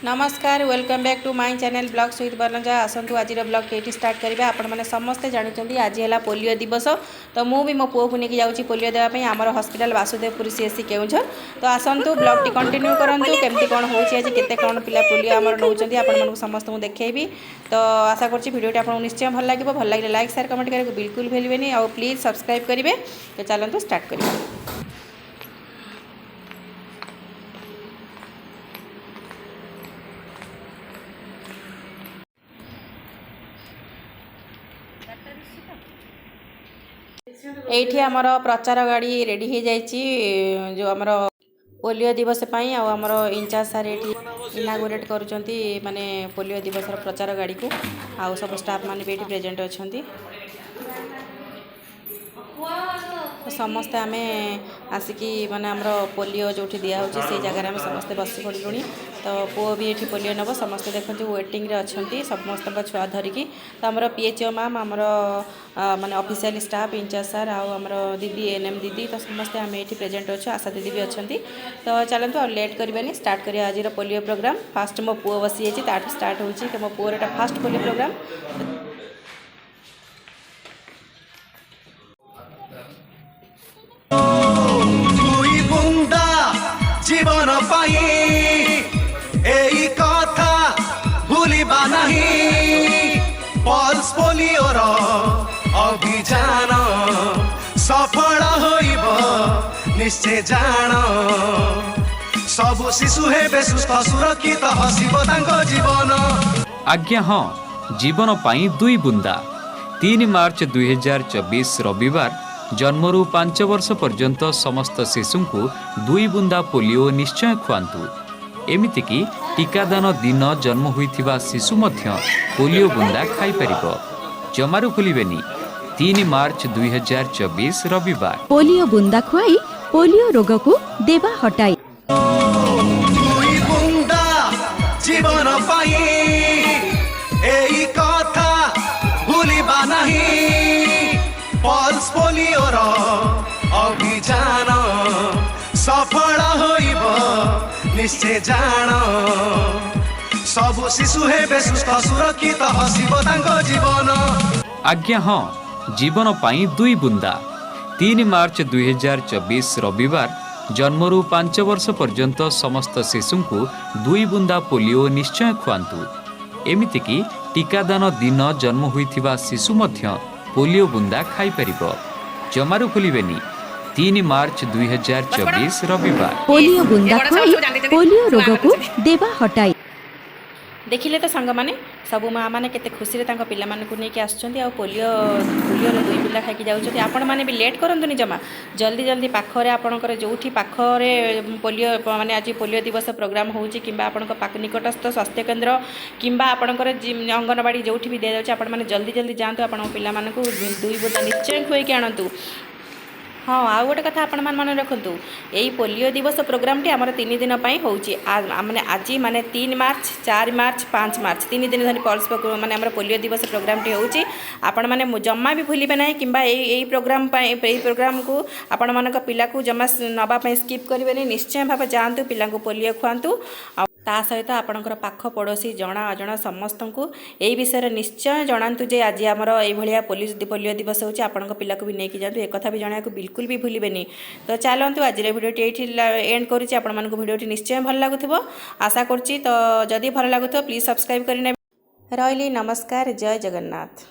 नमस्कार welcome back to my channel blogs with बनजा आसतु आज ब्लॉग ये स्टार्ट करेंगे। आपण मैंने समस्ते जानते आज है पोलियो दिवस तो मुझे मो पुओ को लेकिन जाऊँगी पोलियो देवाई आम हस्पिटाल वासुदेवपुर सीएससी केउझर। तो आसतु ब्लॉग टी कंटिन्यू करूँ केमती कौन होती केते कौन पिला पोलियो आम नौकरी आपण समस्त देखी। तो आशा करूँ आपको निश्चय भल लगे लाइक शेयर कमेंट करेंगे बिल्कुल भूलें और प्लीज सब्सक्राइब करेंगे। तो चलते स्टार्ट करेंगे। एठी आमर प्रचार गाड़ी रेडी हो जाइए जो आमर पोलियो दिवस पाई आमर इंचार्ज सार ये इनागोरेट करुँच माने पोलियो दिवस प्रचार गाड़ी को आउ सब स्टाफ माने भी प्रेजेंट अच्छा। समस्ते आम आसिकी माने आमर पोलियो जो दिया से जगह आम समस्ते बस पड़लुणी। तो पुओ भी ये पोलियो नब समस्ते देखते वेटिंग रे अच्छा समस्त छुआ धरिकी। तो आमर पीएचओ मैम आमर माने ऑफिशियल स्टाफ इंचार्ज सार आमर दीदी एनएम दीदी तो समस्ते आम ये प्रेजेंट अच्छे आशा दीदी भी अच्छा। तो चलते और लेट करवानी स्टार्ट करिया आज पोलियो प्रोग्राम। फास्ट मो पुओ बसी जाइए ताठ स्टार्ट हो मो पुओर एटा फास्ट पोलियो प्रोग्राम। जीवन पाई एई कथा भूलिबा नहीं पल्स पोलियो रो अभियान सफल होइब निश्चय जान सब शिशु हेबे सुस्थ सुरक्षित हसिब तांको जीवन। आज्ञा हाँ जीवन पाई 2 बुंदा 3 मार्च 2024 रविवार जन्मरू 5 वर्ष पर्यंत समस्त शिशु को 2 बुंदा पोलियो निश्चय खुआंतु। एमितिकी टीकादान दिन जन्म होइथिबा शिशु मध्य पोलियो बुंदा खाई परिबो। जमारू भूलिबेनी 3 मार्च 2024 रविवार पोलियो बुंदा खुआई पोलियो रोग को देवा हटाई। 2 बुंदा जीवन पाई एई कथा भूलिबा नहीं पल्स पोलियो रो अभियान सफल होइब निश्चय जान सब शिशु हेबे सुस्थ सुरक्षित हसिब तांको जीवन। आज्ञा हाँ जीवन पाई 2 बुंदा 3 मार्च 2024 रविवार जन्मरू 5 वर्ष पर्यंत समस्त शिशु को 2 बुंदा पोलियो निश्चय खुआंतु। एमितिकी टीकादान दिन जन्म होइथिबा शिशु मध्य पोलियो बुंदा खाई परिबो। जमारू भूलिबेनी 3 मार्च 2024 रविवार पोलियो बुंदा खुआई पोलियो रोग को देवा हटाई। देखिले तो सांग माने सब माँ मैंने केते खुशी रे तांको पिला माने को नेकी आछछन्ती आ पोलियो पोलियो रे 2 पिला खाइकी जाउछथि। आपण माने भी लेट करंतुनी जमा जल्दी जल्दी पाखरे आपणकर जोठी पाखरे पोलियो माने आज पोलियो दिवस प्रोग्राम होउची किंबा आपणक पाक निकटस्थ स्वास्थ्य केंद्र किंबा आपणकर अंगनवाड़ी जोठी भी दिया जाउची आपण माने जल्दी जल्दी जांतु आपण पिला माने को 2 बुंदा निश्चय खुआई के आनंतु। हाँ आउ गोटे कथा आपण मन रखु यही पोलियो दिवस प्रोग्राम टी आमर 3 दिन होची माने आज माने 3 मार्च 4 मार्च 5 मार्च 3 दिन धरी पल्स माने आमर पोलियो दिवस प्रोग्राम टी होची। आपण माने जम्मा भी भूलिबे नहीं किंबा यही प्रोग्राम को आपण मानक पिला को जम्मा नबा स्किप करेंगे। निश्चय भाव जातु पिला पोलियो खुआंतु। ता सहित आपणकर पाख पड़ोशी जना अजना समस्त को यही विषय निश्चय जनातु जे आज आमर ये पोलियो दिवस होची आपण पिला को भी नहीं जातु एक कथा भी जाना को बिल्कुल भी भूलिबेनी। तो चलतु आज भिडियोटी ये एंड करुच्ची आपण मानक भिडियोटी निश्चय भल लगुथिबो आशा करछि। तो जदि भल लगुथिबो प्लीज सब्सक्राइब करने रही। नमस्कार जय जगन्नाथ।